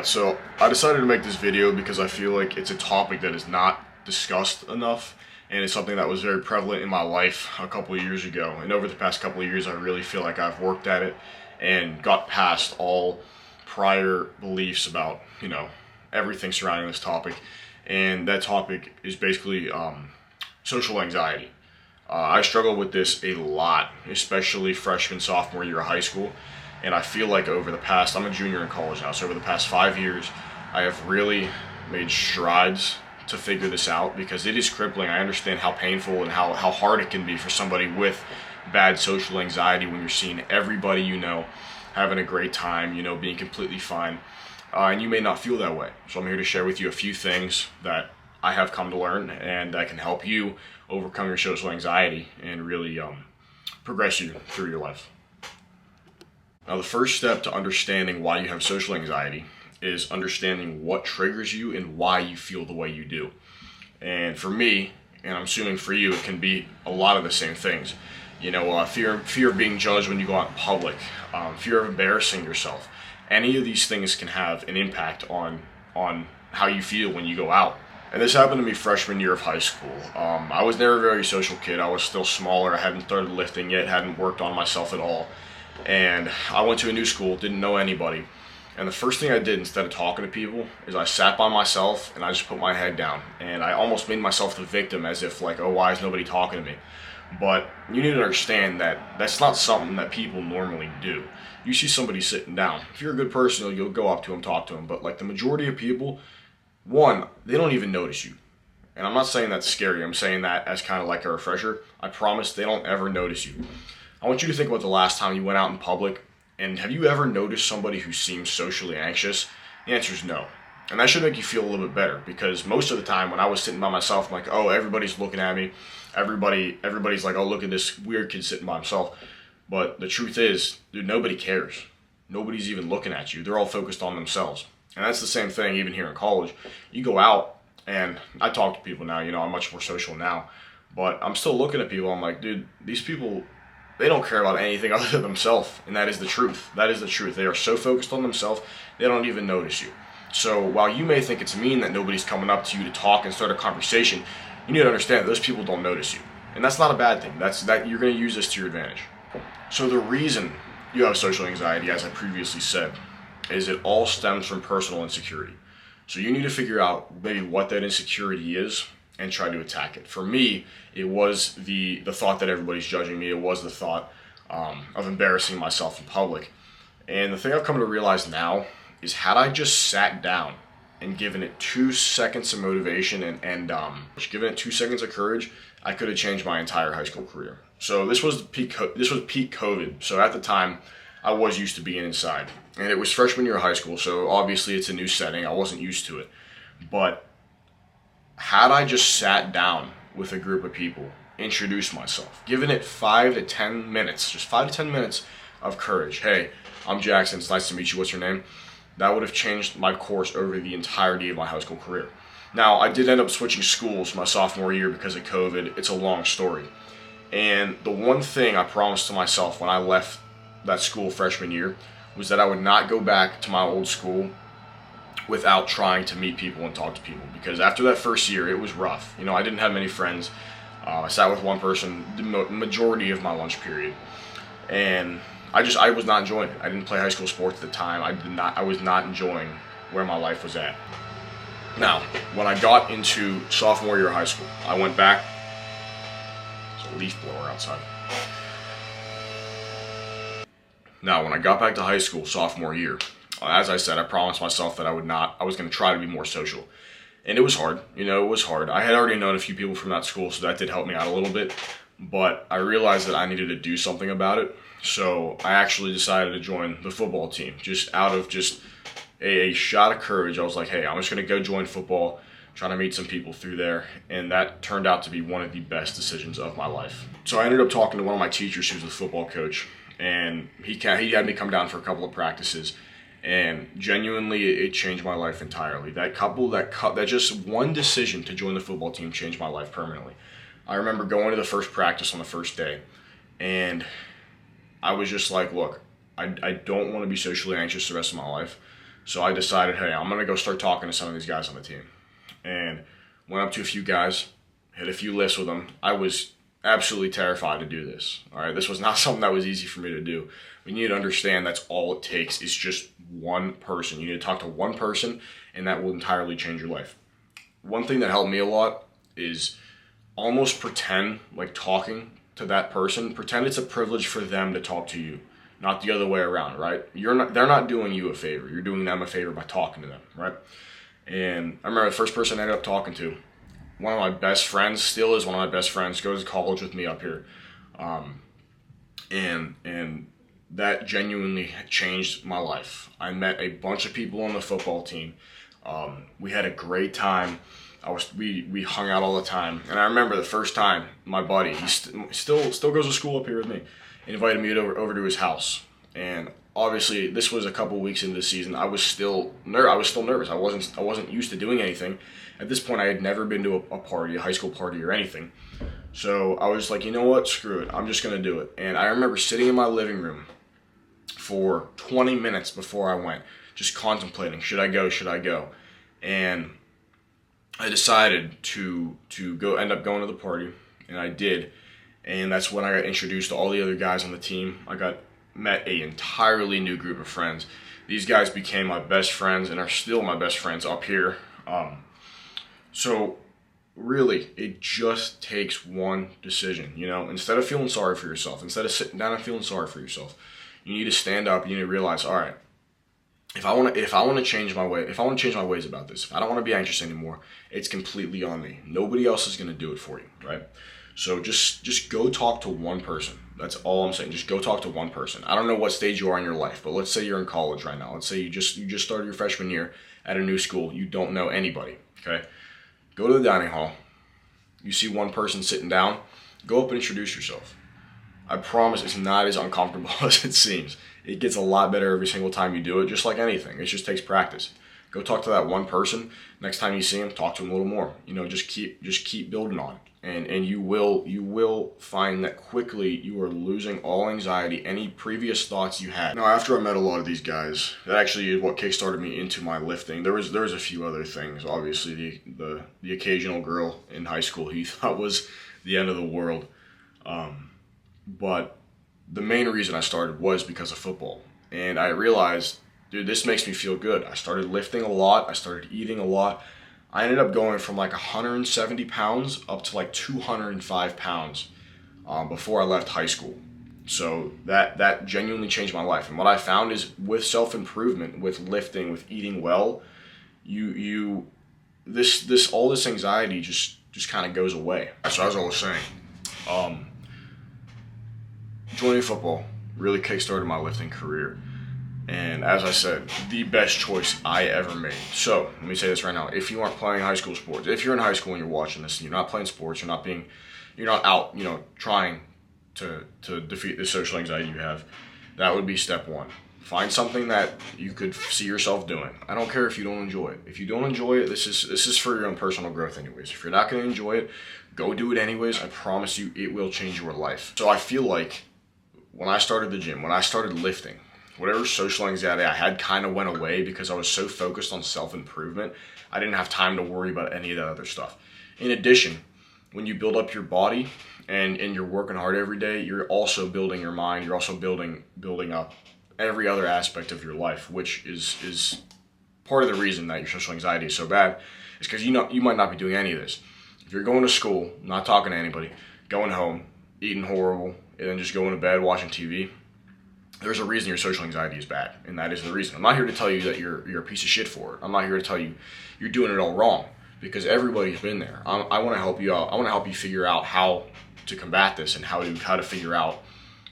Alright, so I decided to make this video because I feel like it's a topic that is not discussed enough, and it's something that was very prevalent in my life a couple of years ago. And over the past couple of years, I really feel like I've worked at it and got past all prior beliefs about, everything surrounding this topic. And that topic is basically social anxiety. I struggle with this a lot, especially freshman, sophomore year of high school. And I feel like I'm a junior in college now, so over the past 5 years, I have really made strides to figure this out because it is crippling. I understand how painful and how hard it can be for somebody with bad social anxiety when you're seeing everybody having a great time, being completely fine. And you may not feel that way. So I'm here to share with you a few things that I have come to learn and that can help you overcome your social anxiety and really progress you through your life. Now, the first step to understanding why you have social anxiety is understanding what triggers you and why you feel the way you do. And for me, and I'm assuming for you, it can be a lot of the same things. Fear of being judged when you go out in public, fear of embarrassing yourself. Any of these things can have an impact on how you feel when you go out. And this happened to me freshman year of high school. I was never a very social kid. I was still smaller. I hadn't started lifting yet, hadn't worked on myself at all. And I went to a new school, didn't know anybody. And the first thing I did instead of talking to people is I sat by myself and I just put my head down. And I almost made myself the victim, as if like, oh, why is nobody talking to me? But you need to understand that that's not something that people normally do. You see somebody sitting down. If you're a good person, you'll go up to them, talk to them. But like the majority of people, one, they don't even notice you. And I'm not saying that's scary. I'm saying that as kind of like a refresher. I promise they don't ever notice you. I want you to think about the last time you went out in public, and have you ever noticed somebody who seems socially anxious? The answer is no. And that should make you feel a little bit better, because most of the time when I was sitting by myself, I'm like, oh, everybody's looking at me. Everybody's like, oh, look at this weird kid sitting by himself. But the truth is, dude, nobody cares. Nobody's even looking at you. They're all focused on themselves. And that's the same thing even here in college. You go out, and I talk to people now, I'm much more social now. But I'm still looking at people, I'm like, dude, these people, they don't care about anything other than themselves, and that is the truth. That is the truth. They are so focused on themselves, they don't even notice you. So while you may think it's mean that nobody's coming up to you to talk and start a conversation, you need to understand that those people don't notice you. And that's not a bad thing. That you're going to use this to your advantage. So the reason you have social anxiety, as I previously said, is it all stems from personal insecurity. So you need to figure out maybe what that insecurity is and try to attack it. For me, it was the thought that everybody's judging me. It was the thought of embarrassing myself in public. And the thing I've come to realize now is, had I just sat down and given it 2 seconds of motivation and given it 2 seconds of courage, I could have changed my entire high school career. So this was peak COVID. So at the time, I was used to being inside, and it was freshman year of high school. So obviously it's a new setting. I wasn't used to it, but had I just sat down with a group of people, introduced myself, given it 5 to 10 minutes, just 5 to 10 minutes of courage. Hey, I'm Jackson. It's nice to meet you. What's your name? That would have changed my course over the entirety of my high school career. Now, I did end up switching schools my sophomore year because of COVID. It's a long story. And the one thing I promised to myself when I left that school freshman year was that I would not go back to my old school without trying to meet people and talk to people. Because after that first year, it was rough. I didn't have many friends. I sat with one person the majority of my lunch period. And I was not enjoying it. I didn't play high school sports at the time. I was not enjoying where my life was at. Now, when I got into sophomore year of high school, I went back. There's a leaf blower outside. Now, when I got back to high school sophomore year, as I said, I promised myself that I was going to try to be more social. And it was hard. It was hard. I had already known a few people from that school, so that did help me out a little bit. But I realized that I needed to do something about it. So I actually decided to join the football team, just out of a shot of courage. I was like, hey, I'm just going to go join football, trying to meet some people through there. And that turned out to be one of the best decisions of my life. So I ended up talking to one of my teachers who's a football coach, and he had me come down for a couple of practices. And genuinely, it changed my life entirely. That just one decision to join the football team changed my life permanently. I remember going to the first practice on the first day, and I was just like, look, I don't want to be socially anxious the rest of my life. So I decided, hey, I'm going to go start talking to some of these guys on the team. And went up to a few guys, hit a few lifts with them. I was absolutely terrified to do this. All right, this was not something that was easy for me to do. We need to understand that's all it takes is just one person. You need to talk to one person, and that will entirely change your life. One thing that helped me a lot is almost pretend like talking to that person. Pretend it's a privilege for them to talk to you, not the other way around, right? They're not doing you a favor. You're doing them a favor by talking to them, right? And I remember the first person I ended up talking to, one of my best friends, still is one of my best friends, goes to college with me up here. And that genuinely changed my life. I met a bunch of people on the football team. We had a great time. We hung out all the time. And I remember the first time my buddy, he still goes to school up here with me, invited me over to his house. And obviously this was a couple weeks into the season. I was still nervous. I wasn't used to doing anything. At this point I had never been to a party, a high school party or anything. So I was like, you know what, screw it. I'm just gonna do it. And I remember sitting in my living room for 20 minutes before I went, just contemplating, should I go? And I decided to end up going to the party, and I did. And that's when I got introduced to all the other guys on the team. Met an entirely new group of friends. These guys became my best friends and are still my best friends up here. So really, it just takes one decision. Instead of feeling sorry for yourself, instead of sitting down and feeling sorry for yourself, you need to stand up. You need to realize, all right, if I want to change my ways about this, if I don't want to be anxious anymore, it's completely on me. Nobody else is going to do it for you, right? So just go talk to one person. That's all I'm saying. Just go talk to one person. I don't know what stage you are in your life, but let's say you're in college right now. Let's say you just started your freshman year at a new school. You don't know anybody, okay? Go to the dining hall. You see one person sitting down. Go up and introduce yourself. I promise it's not as uncomfortable as it seems. It gets a lot better every single time you do it, just like anything. It just takes practice. Go talk to that one person. Next time you see him, talk to him a little more. Just keep building on it. And you will find that quickly you are losing all anxiety, any previous thoughts you had. Now, after I met a lot of these guys, that actually is what kickstarted me into my lifting. There was a few other things. Obviously, the occasional girl in high school who you thought was the end of the world. But the main reason I started was because of football. And I realized, dude, this makes me feel good. I started lifting a lot. I started eating a lot. I ended up going from like 170 pounds up to like 205 pounds before I left high school. So that genuinely changed my life. And what I found is with self-improvement, with lifting, with eating well, all this anxiety just kind of goes away. So as I was saying, joining football really kickstarted my lifting career. And as I said, the best choice I ever made. So, let me say this right now. If you aren't playing high school sports, if you're in high school and you're watching this and you're not playing sports, you're not out, trying to defeat the social anxiety you have, that would be step one. Find something that you could see yourself doing. I don't care if you don't enjoy it. If you don't enjoy it, this is for your own personal growth anyways. If you're not going to enjoy it, go do it anyways. I promise you it will change your life. So I feel like when I started the gym, when I started lifting, whatever social anxiety I had kind of went away because I was so focused on self-improvement. I didn't have time to worry about any of that other stuff. In addition, when you build up your body and you're working hard every day, you're also building your mind. You're also building up every other aspect of your life, which is part of the reason that your social anxiety is so bad. Is because you might not be doing any of this. If you're going to school, not talking to anybody, going home, eating horrible, and then just going to bed, watching TV, there's a reason your social anxiety is bad, and that is the reason. I'm not here to tell you that you're a piece of shit for it. I'm not here to tell you you're doing it all wrong, because everybody's been there. I want to help you out. I want to help you figure out how to combat this and how to figure out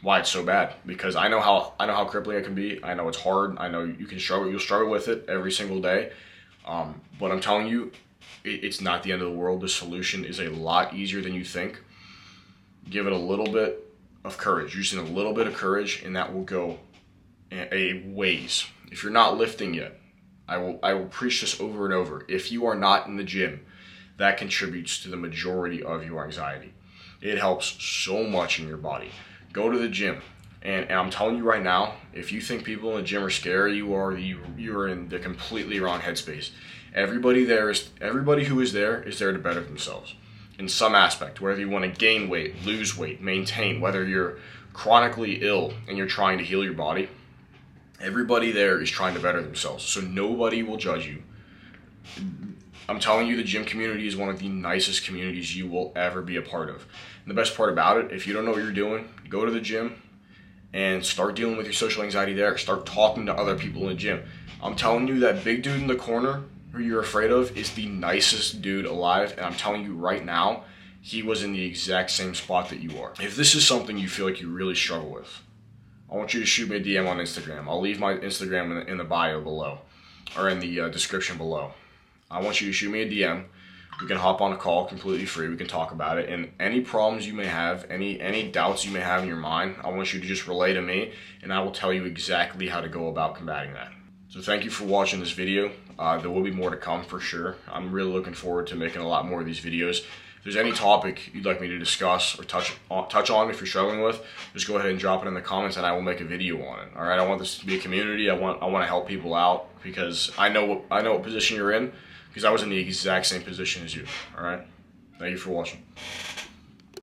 why it's so bad, because I know how crippling it can be. I know it's hard. I know you'll struggle with it every single day. But I'm telling you, it's not the end of the world. The solution is a lot easier than you think. Give it a little bit of courage, using a little bit of courage, and that will go a ways. If you're not lifting yet, I will preach this over and over. If you are not in the gym, that contributes to the majority of your anxiety. It helps so much in your body. Go to the gym And I'm telling you right now, if you think people in the gym are scary, you're in the completely wrong headspace. Everybody who is there to better themselves in some aspect, whether you want to gain weight, lose weight, maintain, whether you're chronically ill and you're trying to heal your body. Everybody there is trying to better themselves, so nobody will judge you. I'm telling you, the gym community is one of the nicest communities you will ever be a part of. And the best part about it, if you don't know what you're doing, go to the gym and start dealing with your social anxiety there. Start talking to other people in the gym. I'm telling you, that big dude in the corner who you're afraid of is the nicest dude alive, and I'm telling you right now, he was in the exact same spot that you are. If this is something you feel like you really struggle with, I want you to shoot me a DM on Instagram. I'll leave my Instagram in the bio below, or in the description below. I want you to shoot me a DM. We can hop on a call completely free. We can talk about it. And any problems you may have, any doubts you may have in your mind, I want you to just relay to me, and I will tell you exactly how to go about combating that. So thank you for watching this video. There will be more to come for sure. I'm really looking forward to making a lot more of these videos. If there's any topic you'd like me to discuss or touch on if you're struggling with, just go ahead and drop it in the comments and I will make a video on it. All right, I want this to be a community. I want to help people out because I know what position you're in, because I was in the exact same position as you. All right, thank you for watching.